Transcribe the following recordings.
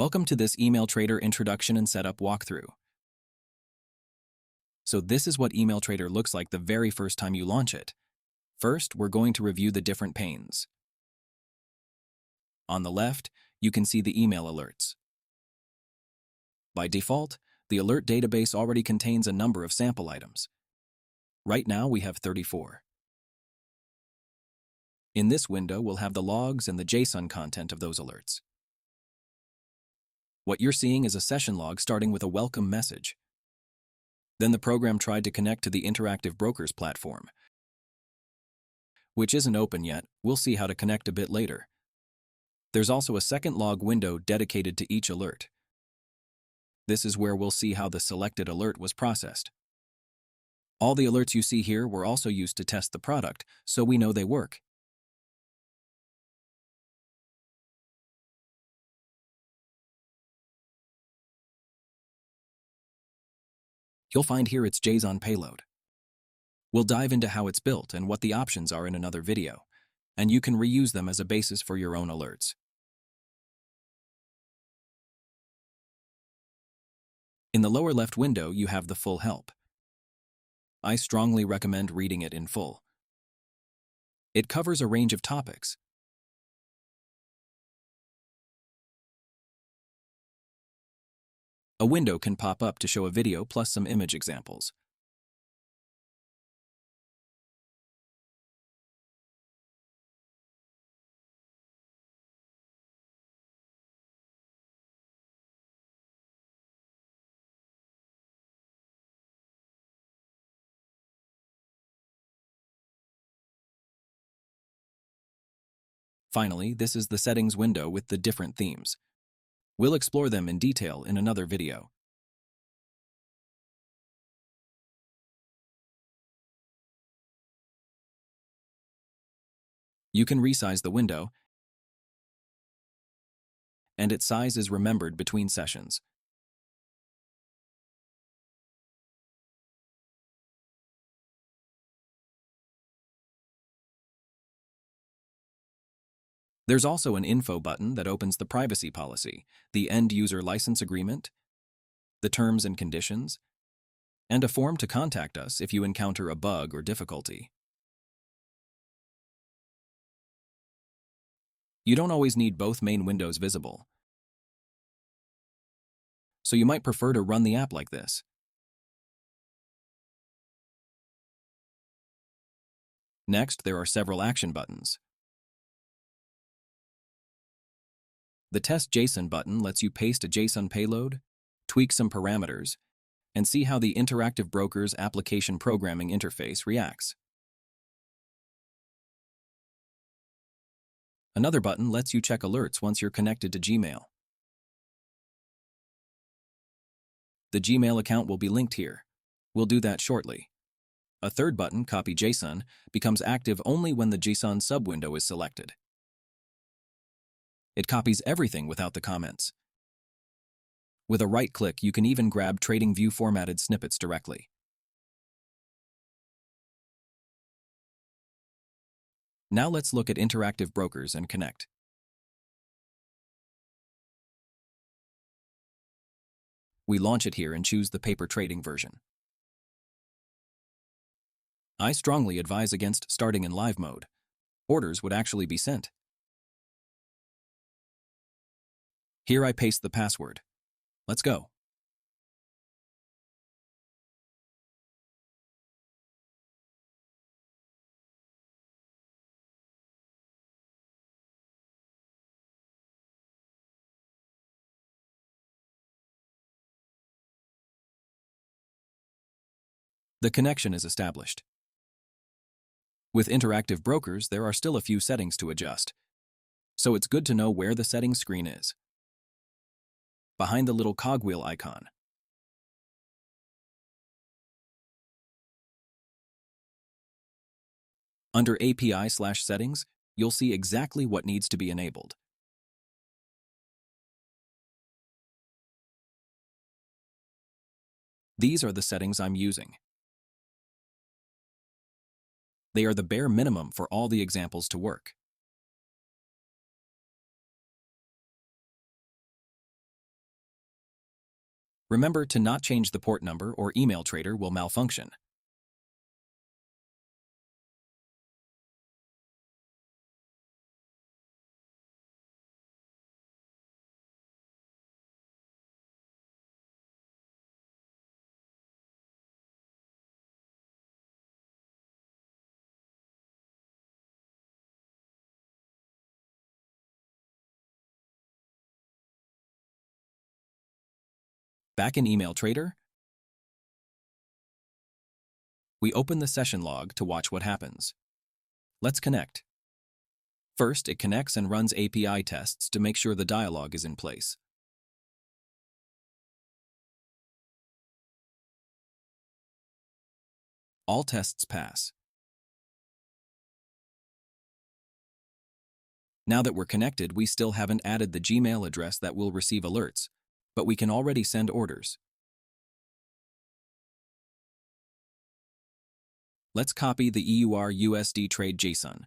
Welcome to this Email Trader Introduction and Setup walkthrough. So this is what Email Trader looks like the very first time you launch it. First, we're going to review the different panes. On the left, you can see the email alerts. By default, the alert database already contains a number of sample items. Right now, we have 34. In this window, we'll have the logs and the Json content of those alerts. What you're seeing is a session log starting with a welcome message. Then the program tried to connect to the Interactive Brokers platform, which isn't open yet. We'll see how to connect a bit later. There's also a second log window dedicated to each alert. This is where we'll see how the selected alert was processed. All the alerts you see here were also used to test the product, so we know they work. You'll find here its Json payload. We'll dive into how it's built and what the options are in another video, and you can reuse them as a basis for your own alerts. In the lower left window, you have the full help. I strongly recommend reading it in full. It covers a range of topics. A window can pop up to show a video plus some image examples. Finally, this is the settings window with the different themes. We'll explore them in detail in another video. You can resize the window, and its size is remembered between sessions. There's also an info button that opens the privacy policy, the end-user license agreement, the terms and conditions, and a form to contact us if you encounter a bug or difficulty. You don't always need both main windows visible, so you might prefer to run the app like this. Next, there are several action buttons. The Test JSON button lets you paste a JSON payload, tweak some parameters, and see how the Interactive Brokers application programming interface reacts. Another button lets you check alerts once you're connected to Gmail. The Gmail account will be linked here. We'll do that shortly. A third button, Copy JSON, becomes active only when the Json subwindow is selected. It copies everything without the comments. With a right click, you can even grab TradingView formatted snippets directly. Now let's look at Interactive Brokers and connect. We launch it here and choose the paper trading version. I strongly advise against starting in live mode. Orders would actually be sent. Here I paste the password. Let's go. The connection is established. With Interactive Brokers, there are still a few settings to adjust, so it's good to know where the settings screen is. Behind the little cogwheel icon. Under API/settings, you'll see exactly what needs to be enabled. These are the settings I'm using. They are the bare minimum for all the examples to work. Remember to not change the port number or email trader will malfunction. Back in email trader, we open the session log to watch what happens. Let's connect. First, it connects and runs API tests to make sure the dialog is in place. All tests pass. Now that we're connected, we still haven't added the Gmail address that will receive alerts, but we can already send orders. Let's copy the EUR USD trade Json.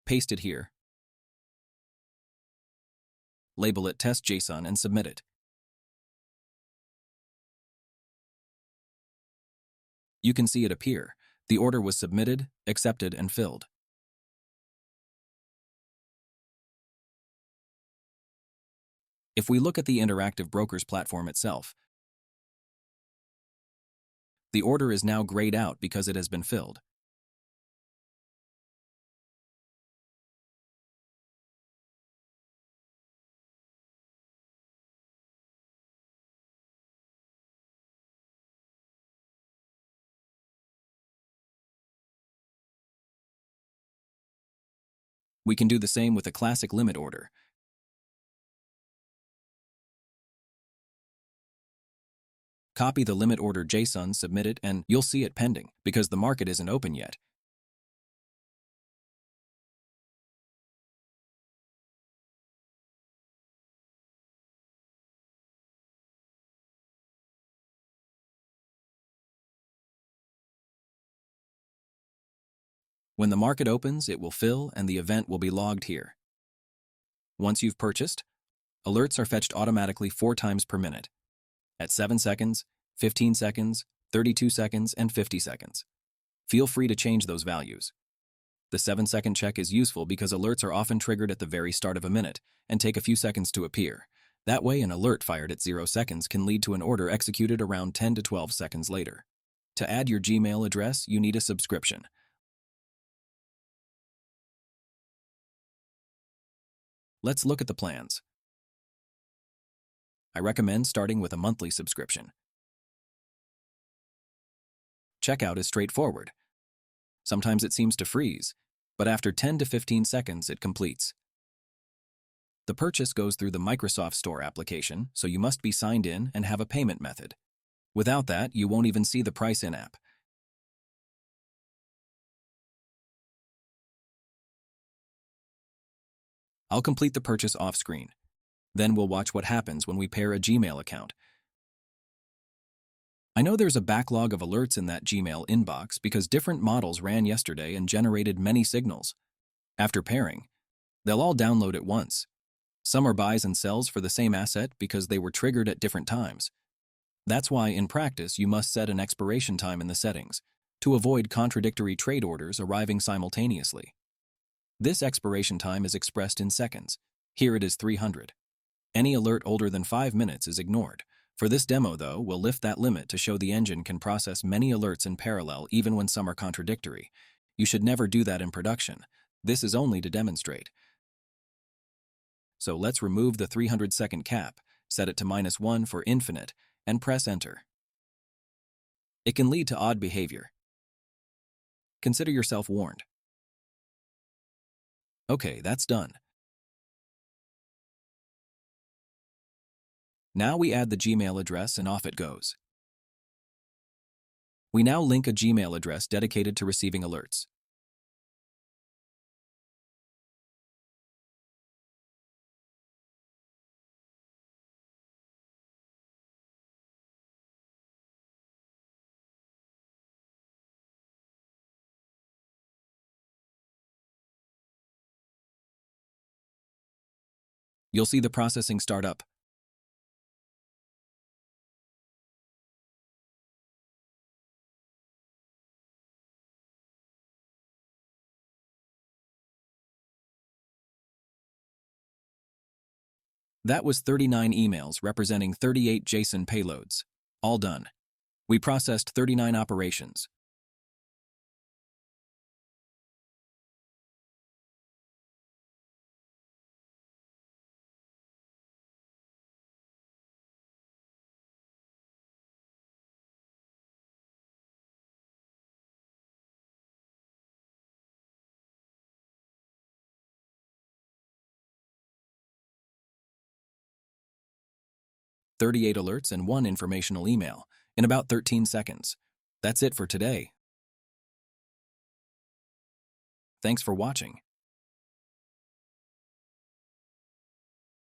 Paste it here. Label it test JSON and submit it. You can see it appear. The order was submitted, accepted, and filled. If we look at the interactive brokers platform itself, the order is now grayed out because it has been filled. We can do the same with a classic limit order. Copy the limit order JSON, submit it, and you'll see it pending because the market isn't open yet. When the market opens, it will fill and the event will be logged here. Once you've purchased, alerts are fetched automatically 4 times per minute, at 7 seconds, 15 seconds, 32 seconds, and 50 seconds. Feel free to change those values. The 7-second check is useful because alerts are often triggered at the very start of a minute and take a few seconds to appear. That way, an alert fired at 0 seconds can lead to an order executed around 10 to 12 seconds later. To add your Gmail address, you need a subscription. Let's look at the plans. I recommend starting with a monthly subscription. Checkout is straightforward. Sometimes it seems to freeze, but after 10 to 15 seconds it completes. The purchase goes through the Microsoft Store application, so you must be signed in and have a payment method. Without that, you won't even see the price in-app. I'll complete the purchase off-screen. Then we'll watch what happens when we pair a Gmail account. I know there's a backlog of alerts in that Gmail inbox because different models ran yesterday and generated many signals. After pairing, they'll all download at once. Some are buys and sells for the same asset because they were triggered at different times. That's why, in practice, you must set an expiration time in the settings to avoid contradictory trade orders arriving simultaneously. This expiration time is expressed in seconds. Here it is 300. Any alert older than 5 minutes is ignored. For this demo, though, we'll lift that limit to show the engine can process many alerts in parallel even when some are contradictory. You should never do that in production. This is only to demonstrate. So let's remove the 300-second cap, set it to -1 for infinite, and press Enter. It can lead to odd behavior. Consider yourself warned. Okay, that's done. Now we add the Gmail address and off it goes. We now link a Gmail address dedicated to receiving alerts. You'll see the processing start up. That was 39 emails representing 38 Json payloads. All done. We processed 39 operations. "38 alerts and 1 informational email in about 13 seconds. That's it for today. Thanks for watching.